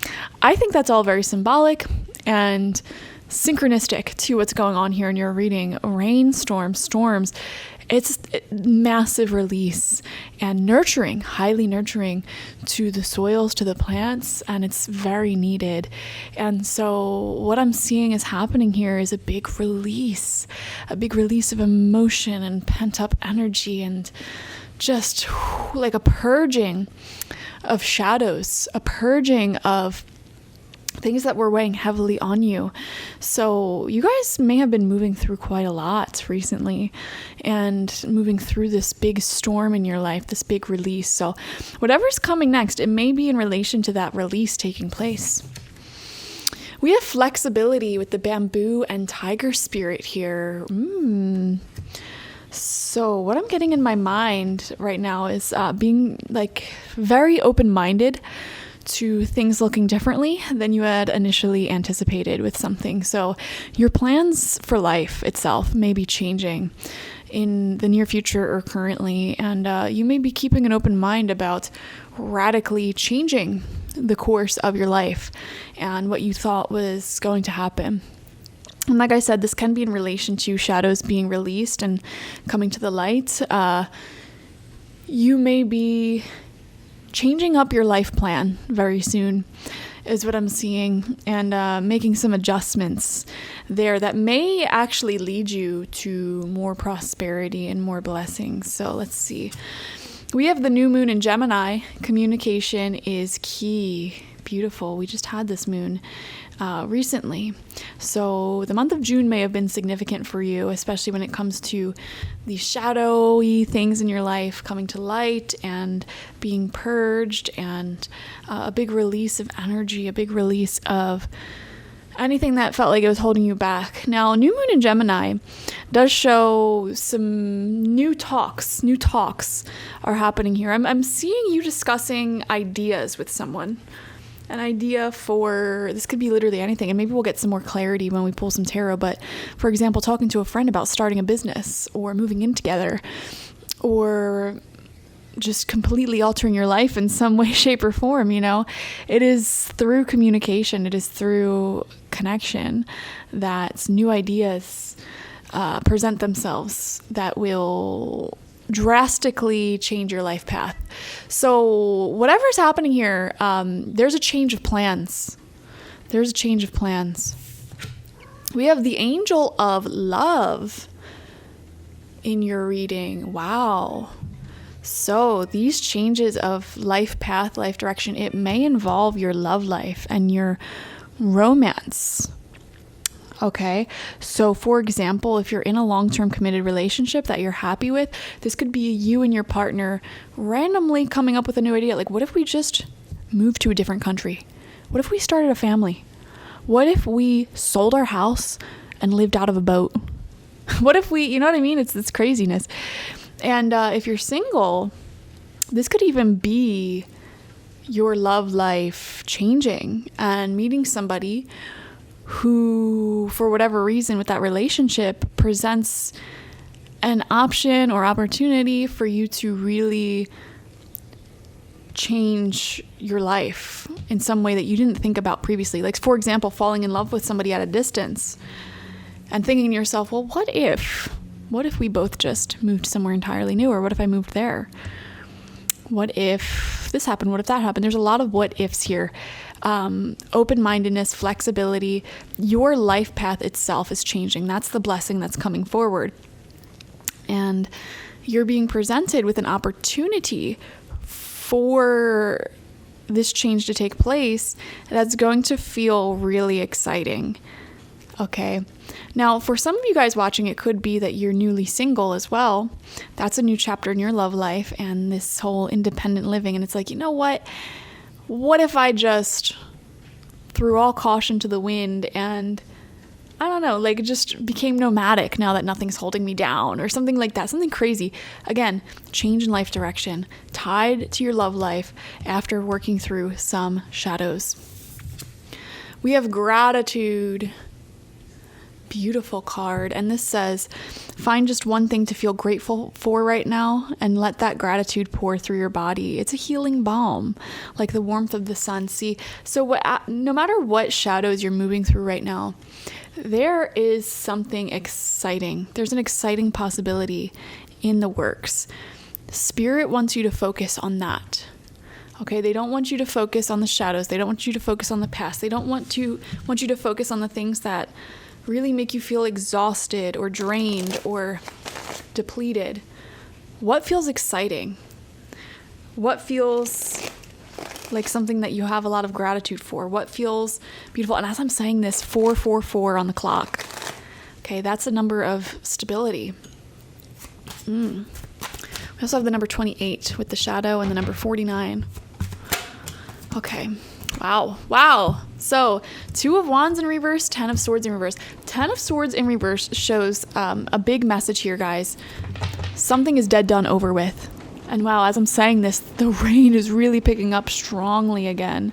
I think that's all very symbolic and synchronistic to what's going on here in your reading. Rainstorm, storms. It's massive release and nurturing, highly nurturing to the soils, to the plants, and it's very needed. And so what I'm seeing is happening here is a big release of emotion and pent-up energy, and just like a purging of shadows, a purging of things that were weighing heavily on you. So you guys may have been moving through quite a lot recently and moving through this big storm in your life, this big release. So whatever's coming next, it may be in relation to that release taking place. We have flexibility with the bamboo and tiger spirit here. So what I'm getting in my mind right now is being like very open-minded to things looking differently than you had initially anticipated with something. So your plans for life itself may be changing in the near future or currently, and you may be keeping an open mind about radically changing the course of your life and what you thought was going to happen. And like I said, this can be in relation to shadows being released and coming to the light. You may be changing up your life plan very soon is what I'm seeing, and making some adjustments there that may actually lead you to more prosperity and more blessings. So let's see. We have the new moon in Gemini. Communication is key. Beautiful. We just had this moon recently. So the month of June may have been significant for you, especially when it comes to these shadowy things in your life coming to light and being purged, and a big release of energy, a big release of anything that felt like it was holding you back. Now, new moon in Gemini does show some new talks. New talks are happening here. I'm seeing you discussing ideas with someone. An idea for, this could be literally anything, and maybe we'll get some more clarity when we pull some tarot, but for example, talking to a friend about starting a business or moving in together, or just completely altering your life in some way, shape, or form. You know, it is through communication, it is through connection that new ideas present themselves that will drastically change your life path. So whatever's happening here, there's a change of plans. There's a change of plans. We have the angel of love in your reading. Wow. So these changes of life path, life direction, it may involve your love life and your romance. Okay, so for example, if you're in a long-term committed relationship that you're happy with, this could be you and your partner randomly coming up with a new idea. Like, what if we just moved to a different country? What if we started a family? What if we sold our house and lived out of a boat? What if we, you know what I mean? It's this craziness. And if you're single, this could even be your love life changing and meeting somebody who, for whatever reason with that relationship, presents an option or opportunity for you to really change your life in some way that you didn't think about previously. Like, for example, falling in love with somebody at a distance and thinking to yourself, well, what if we both just moved somewhere entirely new? Or what if I moved there? What if this happened? What if that happened? There's a lot of what ifs here. Open-mindedness, flexibility. Your life path itself is changing. That's the blessing that's coming forward. And you're being presented with an opportunity for this change to take place that's going to feel really exciting. Okay. Now, for some of you guys watching, it could be that you're newly single as well. That's a new chapter in your love life and this whole independent living. And it's like, you know what? What if I just threw all caution to the wind and, I don't know, like just became nomadic now that nothing's holding me down or something like that, something crazy. Again, change in life direction tied to your love life after working through some shadows. We have gratitude. Beautiful card. And this says, find just one thing to feel grateful for right now and let that gratitude pour through your body. It's a healing balm, like the warmth of the sun. See, so no matter what shadows you're moving through right now, there is something exciting. There's an exciting possibility in the works. Spirit wants you to focus on that. Okay, they don't want you to focus on the shadows. They don't want you to focus on the past. They don't want you to focus on the things that really make you feel exhausted or drained or depleted. What feels exciting? What feels like something that you have a lot of gratitude for? What feels beautiful? And as I'm saying this, 444 on the clock. Okay, that's a number of stability. We also have the number 28 with the shadow and the number 49. Okay. Wow. So 2 of Wands in reverse, 10 of Swords in reverse. 10 of Swords in reverse shows a big message here, guys. Something is dead, done, over with. And wow, as I'm saying this, the rain is really picking up strongly again.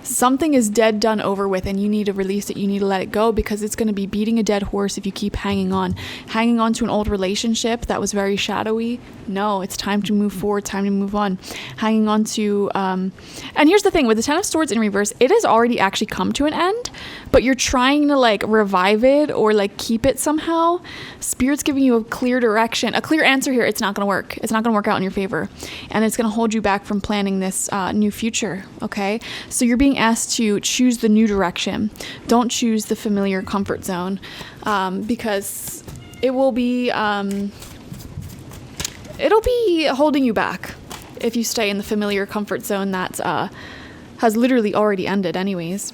Something is dead, done, over with, and you need to release it. You need to let it go because it's going to be beating a dead horse if you keep hanging on to an old relationship that was very shadowy. No, it's time to move forward, time to move on. Hanging on to, and here's the thing with the 10 of Swords in reverse, it has already actually come to an end, but you're trying to like revive it or like keep it somehow. Spirit's giving you a clear direction, a clear answer here. It's not going to work. It's not going to work out in your favor, and it's going to hold you back from planning this new future. Okay, so you're being asked to choose the new direction. Don't choose the familiar comfort zone, because it will be it'll be holding you back if you stay in the familiar comfort zone that has literally already ended anyways.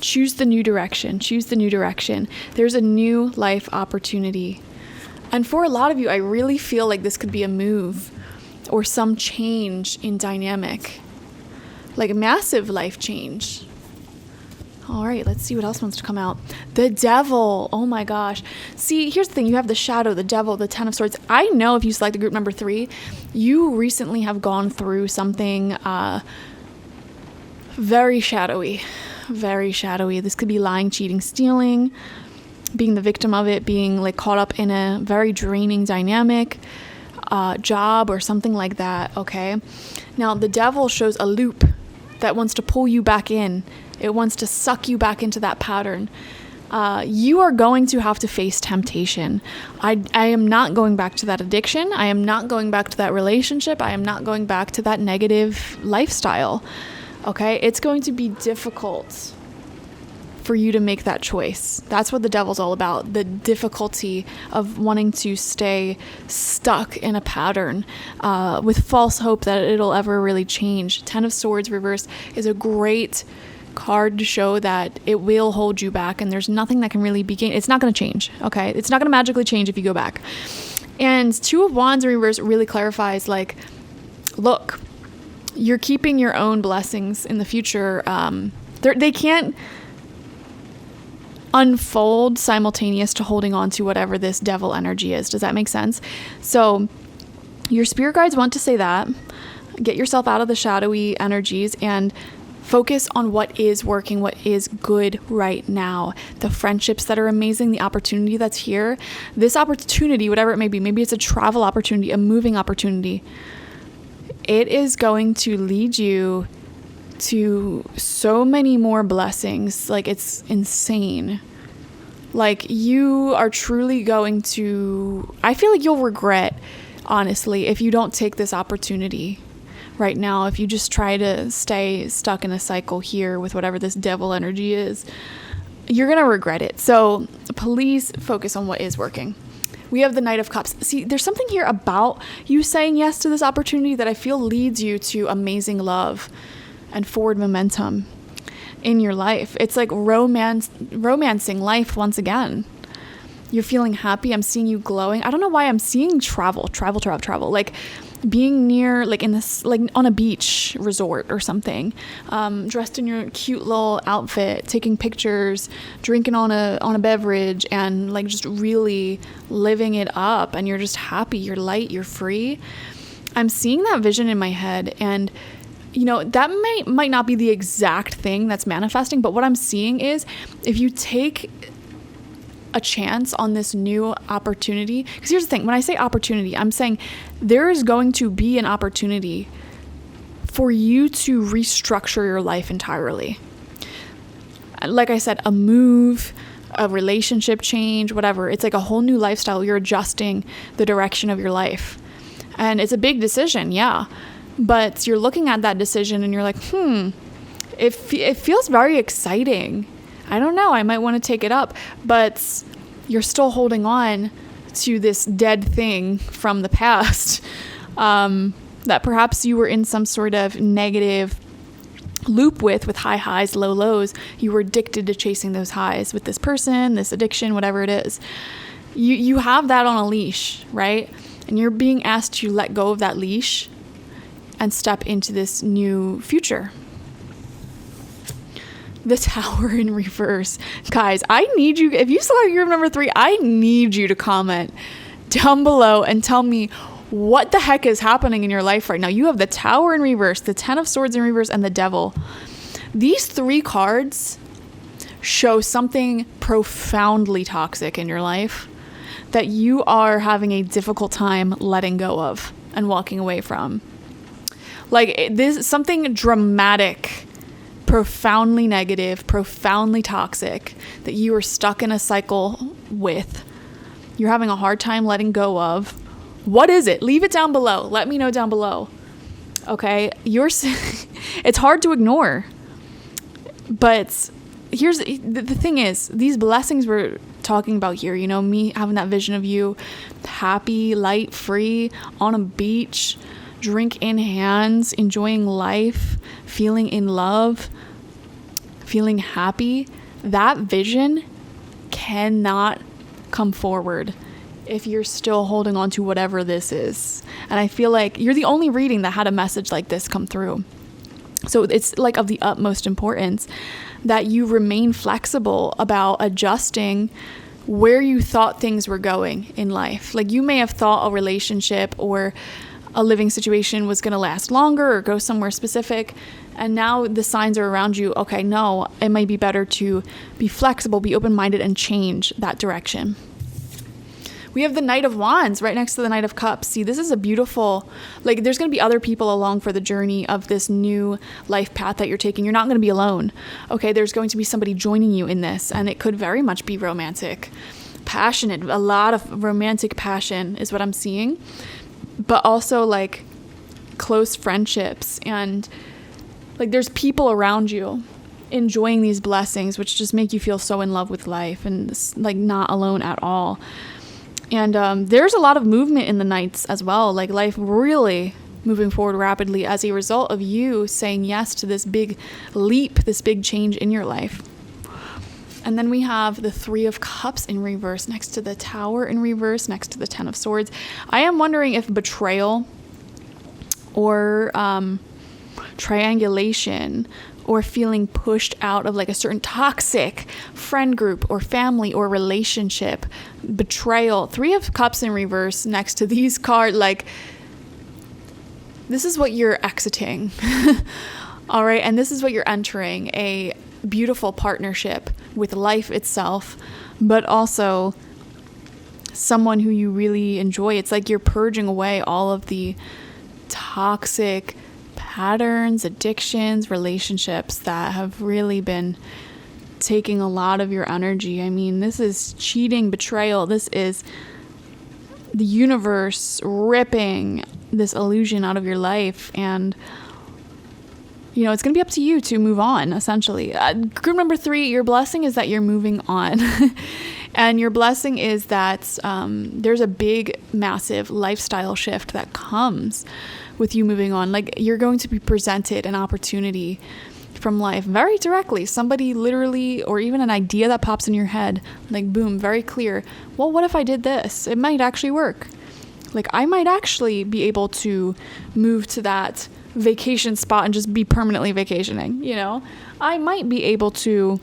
Choose the new direction. There's a new life opportunity. And for a lot of you, I really feel like this could be a move or some change in dynamic. Like a massive life change. All right, let's see what else wants to come out. The Devil. Oh my gosh. See, here's the thing. You have the Shadow, the Devil, the 10 of Swords. I know if you select the group number 3, you recently have gone through something very shadowy. Very shadowy. This could be lying, cheating, stealing, being the victim of it, being like caught up in a very draining dynamic, job or something like that, okay? Now, the Devil shows a loop that wants to pull you back in. It wants to suck you back into that pattern. You are going to have to face temptation. I am not going back to that addiction. I am not going back to that relationship. I am not going back to that negative lifestyle. Okay? It's going to be difficult for you to make that choice. That's what the Devil's all about. The difficulty of wanting to stay stuck in a pattern with false hope that it'll ever really change. 10 of Swords reverse is a great card to show that it will hold you back and there's nothing that can really be gained. It's not going to change, okay? It's not going to magically change if you go back. And 2 of Wands in reverse really clarifies, like, look, you're keeping your own blessings in the future. They can't unfold simultaneous to holding on to whatever this devil energy is. Does that make sense? So your spirit guides want to say that. Get yourself out of the shadowy energies and focus on what is working, what is good right now. The friendships that are amazing, the opportunity that's here. This opportunity, whatever it may be, maybe it's a travel opportunity, a moving opportunity. It is going to lead you to so many more blessings. Like, it's insane. Like, you are truly going to, I feel like you'll regret, honestly, if you don't take this opportunity right now. If you just try to stay stuck in a cycle here with whatever this devil energy is, you're going to regret it. So please focus on what is working. We have the Knight of Cups. See, there's something here about you saying yes to this opportunity that I feel leads you to amazing love and forward momentum in your life. It's like romancing life once again. You're feeling happy. I'm seeing you glowing. I don't know why I'm seeing travel. Like being near, like in this, like on a beach resort or something, dressed in your cute little outfit, taking pictures, drinking on a beverage, and like just really living it up. And you're just happy. You're light. You're free. I'm seeing that vision in my head, and that might not be the exact thing that's manifesting, but what I'm seeing is if you take a chance on this new opportunity, because here's the thing, when I say opportunity, I'm saying there is going to be an opportunity for you to restructure your life entirely. Like I said, a move, a relationship change, whatever. It's like a whole new lifestyle. You're adjusting the direction of your life. And it's a big decision, yeah. But you're looking at that decision and you're like, it feels very exciting. I don't know, I might want to take it up. But you're still holding on to this dead thing from the past, that perhaps you were in some sort of negative loop with high highs, low lows. You were addicted to chasing those highs with this person, this addiction, whatever it is. You have that on a leash, right? And you're being asked to let go of that leash and step into this new future. The Tower in reverse. Guys, I need you, if you select your number 3, I need you to comment down below and tell me what the heck is happening in your life right now. You have the Tower in reverse, the 10 of Swords in reverse, and the Devil. These 3 cards show something profoundly toxic in your life that you are having a difficult time letting go of and walking away from. Like, this something dramatic, profoundly negative, profoundly toxic that you are stuck in a cycle with. You're having a hard time letting go of. What is it? Leave it down below. Let me know down below. Okay? It's hard to ignore. But here's the thing is, these blessings we're talking about here, me having that vision of you happy, light, free, on a beach, drink in hands, enjoying life, feeling in love, feeling happy. That vision cannot come forward if you're still holding on to whatever this is. And I feel like you're the only reading that had a message like this come through. So it's like of the utmost importance that you remain flexible about adjusting where you thought things were going in life. Like, you may have thought a relationship or a living situation was going to last longer or go somewhere specific, and now the signs are around you. Okay, no, it might be better to be flexible, be open-minded, and change that direction. We have the Knight of Wands right next to the Knight of Cups. See, this is a beautiful, like, there's going to be other people along for the journey of this new life path that you're taking. You're not going to be alone. Okay, there's going to be somebody joining you in this, and it could very much be romantic, passionate. A lot of romantic passion is what I'm seeing, but also like close friendships, and like there's people around you enjoying these blessings, which just make you feel so in love with life and like not alone at all. And there's a lot of movement in the Knights as well, like life really moving forward rapidly as a result of you saying yes to this big leap, this big change in your life. And then we have the 3 of Cups in reverse next to the Tower in reverse, next to the 10 of Swords. I am wondering if betrayal or triangulation, or feeling pushed out of like a certain toxic friend group or family or relationship, betrayal. 3 of Cups in reverse next to these cards, like, this is what you're exiting. All right. And this is what you're entering, a beautiful partnership with life itself, but also someone who you really enjoy. It's like you're purging away all of the toxic patterns, addictions, relationships that have really been taking a lot of your energy. I mean, this is cheating, betrayal. This is the universe ripping this illusion out of your life. And it's going to be up to you to move on, essentially. Group number 3, your blessing is that you're moving on. And your blessing is that there's a big, massive lifestyle shift that comes with you moving on. Like, you're going to be presented an opportunity from life very directly. Somebody literally, or even an idea that pops in your head, like, boom, very clear. Well, what if I did this? It might actually work. Like, I might actually be able to move to that vacation spot and just be permanently vacationing. I might be able to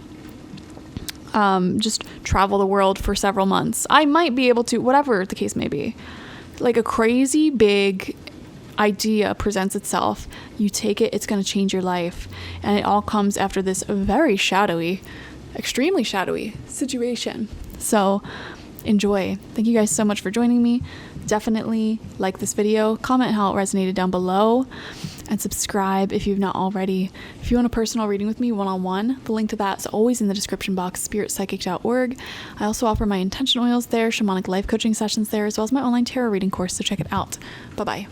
just travel the world for several months. I might be able to, whatever the case may be. Like, a crazy big idea presents itself. You take it, it's going to change your life. And it all comes after this very shadowy, extremely shadowy situation. So enjoy. Thank you guys so much for joining me. Definitely like this video, comment how it resonated down below, and subscribe if you've not already. If you want a personal reading with me one-on-one, the link to that is always in the description box, spiritpsychic.org. I also offer my intention oils there, shamanic life coaching sessions there, as well as my online tarot reading course, so check it out. Bye-bye.